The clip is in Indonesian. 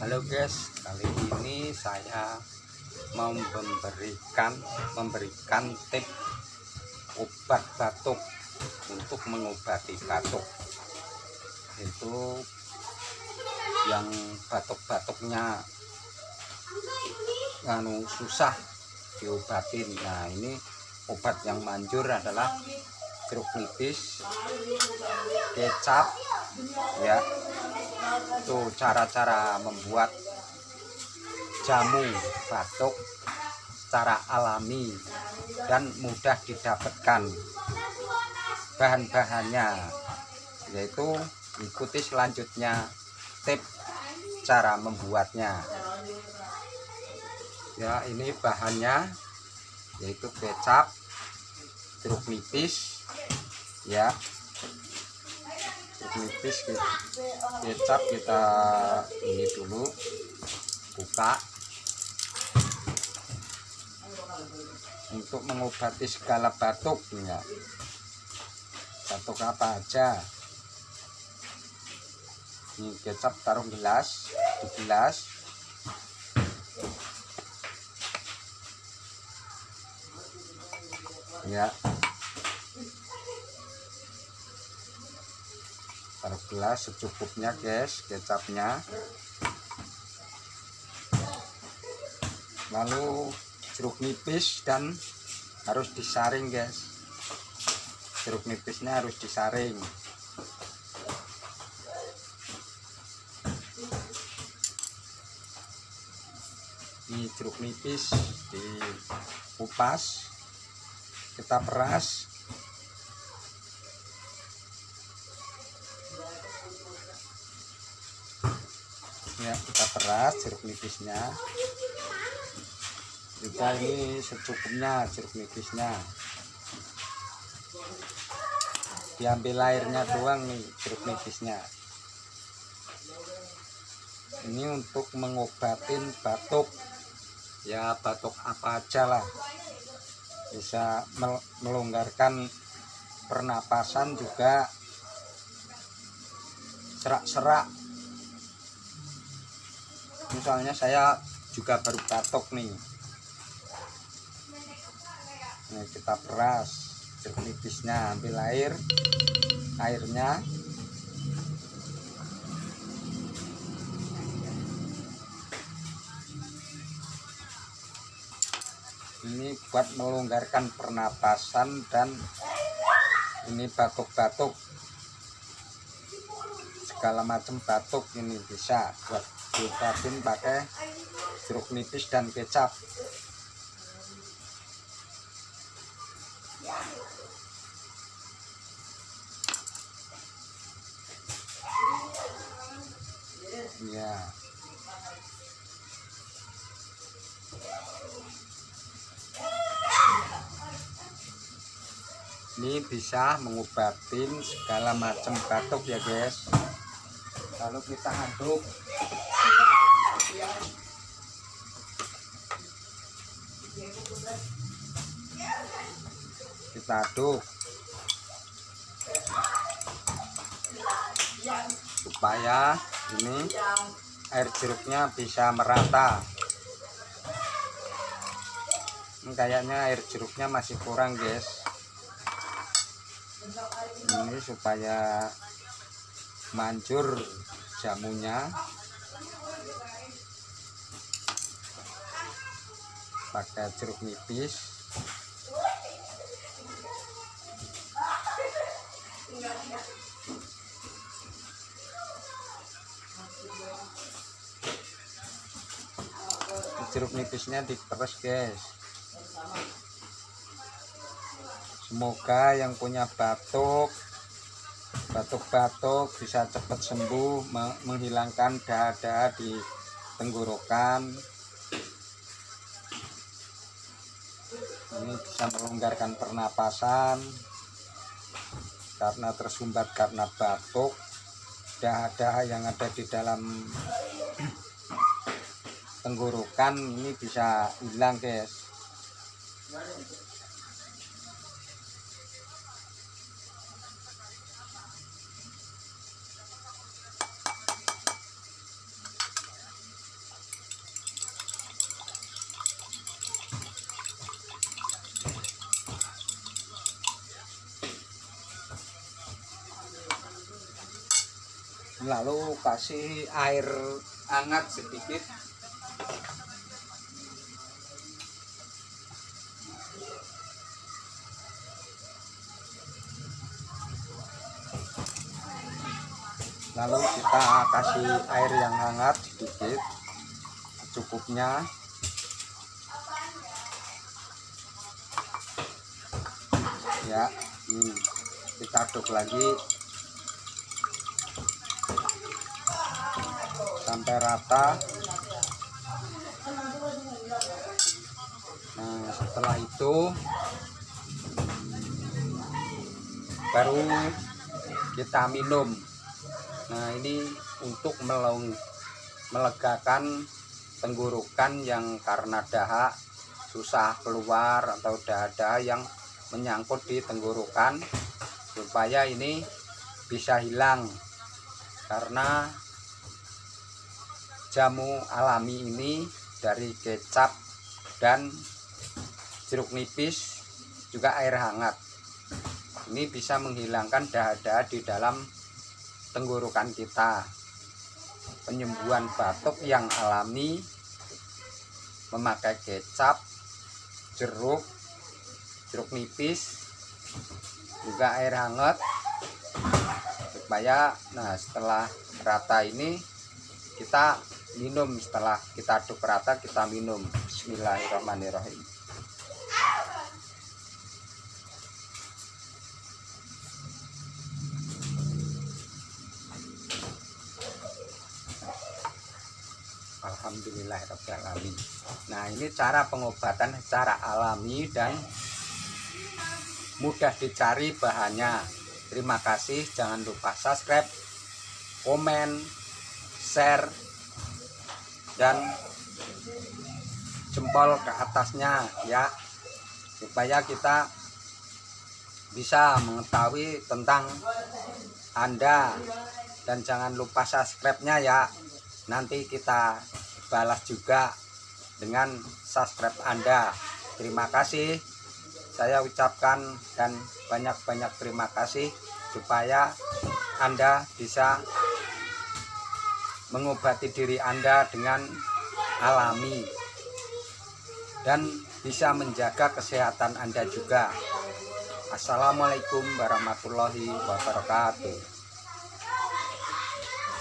Halo guys, kali ini saya mau memberikan tips obat batuk untuk mengobati batuk. Itu yang batuk-batuknya susah diobatin. Nah, ini obat yang manjur adalah jeruk nipis, kecap, ya. Itu cara-cara membuat jamu batuk secara alami dan mudah didapatkan. Bahan-bahannya yaitu ikuti selanjutnya tips cara membuatnya. Ya, ini bahannya yaitu kecap, jeruk nipis, ya. Nipis, kecap kita ini dulu buka untuk mengobati segala batuk, ya. Batuk apa aja. Ini kecap taruh di gelas, ya. Taruh gelas secukupnya guys, kecapnya. Lalu jeruk nipis dan harus disaring guys. Jeruk nipisnya harus disaring. Ini jeruk nipis dikupas, kita peras. Ya, kita peras jeruk nipisnya. Juga ini secukupnya jeruk nipisnya. Diambil airnya doang nih jeruk nipisnya. Ini untuk mengobatin batuk, ya, batuk apa aja lah. Bisa melonggarkan pernapasan, juga serak-serak. Misalnya saya juga baru batuk nih. Nah, kita peras jeruk nipisnya, ambil airnya. Ini buat melonggarkan pernapasan dan ini batuk-batuk, segala macam batuk ini bisa buat diobatin pakai jeruk nipis dan kecap. Ya. Ini bisa mengobatin segala macam batuk ya guys. Lalu kita aduk. Kita aduk supaya ini air jeruknya bisa merata. Ini kayaknya air jeruknya masih kurang guys. Ini supaya manjur jamunya, pakai jeruk nipis. Jeruk nipisnya diperes guys. Semoga yang punya batuk-batuk bisa cepat sembuh, menghilangkan dahak-dahak di tenggorokan. Ini bisa melonggarkan pernapasan karena tersumbat karena batuk. Dahak-dahak yang ada di dalam tenggorokan ini bisa hilang guys. lalu kasih air hangat sedikit. Lalu kita kasih air yang hangat sedikit, cukupnya. Ya, kita aduk lagi sampai rata. Nah, setelah itu baru kita minum. Nah, ini untuk melegakan tenggorokan yang karena dahak susah keluar atau dahak-dahak yang menyangkut di tenggorokan, supaya ini bisa hilang. Karena jamu alami ini dari kecap dan jeruk nipis juga air hangat, ini bisa menghilangkan dahak-dahak di dalam tenggorokan kita. Penyembuhan batuk yang alami memakai kecap, jeruk nipis, juga air hangat, supaya setelah rata ini kita minum. Setelah kita aduk rata, kita minum. Bismillahirrahmanirrahim. Alhamdulillahirrahmanirrahim. Nah, ini cara pengobatan secara alami dan mudah dicari bahannya. Terima kasih. Jangan lupa subscribe, komen, share, dan jempol ke atasnya ya, supaya kita bisa mengetahui tentang Anda. Dan jangan lupa subscribe-nya ya, nanti kita balas juga dengan subscribe Anda. Terima kasih saya ucapkan, dan banyak-banyak terima kasih, supaya Anda bisa mengobati diri Anda dengan alami dan bisa menjaga kesehatan Anda juga. Assalamualaikum warahmatullahi wabarakatuh.